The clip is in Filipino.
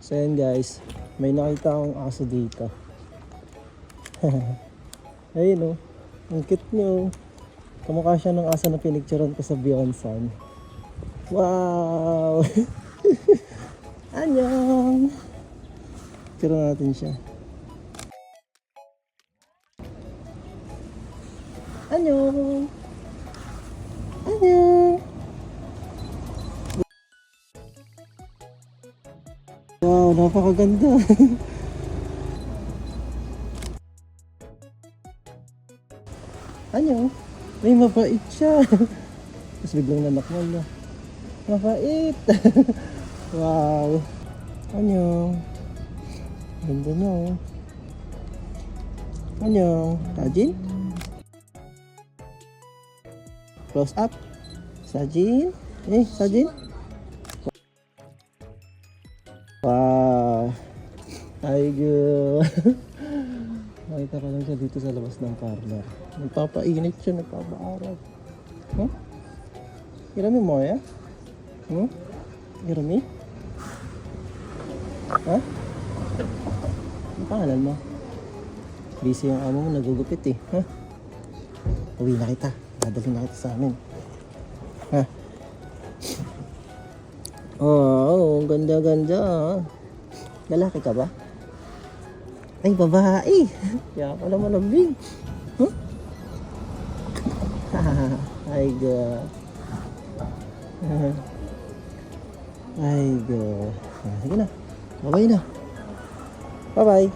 So yan guys, may nakita akong aso dito. Ayun oh, ang cute niyo. Kamukha siya ng aso na pinicturean ko sa Beyonsan. Wow! Annyeong! Tira natin siya. Annyeong! Annyeong! Wow, napakaganda! Annyeong! May mabait siya! Tapos biglang nanakmal na. Mabait! Wow! Annyeong! Ganda niya oh. Annyeong! Sajin? Close up. Sajin. Sajin. Wow. Ay, good. Makita ka lang siya dito sa labas ng parlor. Nagpapainit siya, nagpapaaral. Huh? Irami mo ya? Irami? Ha? Ano pangalan mo? Busy yung amo mo, nagugupit eh. Ha? Uwi na kita. Dadalhin na kita sa amin. Ha? Oh, ganda-ganda. Lalaki ka ba? Ay, babae. Kaya pala malambing. Huh? Ay, God. Ay, God. Sige na. Bye-bye na. Bye-bye.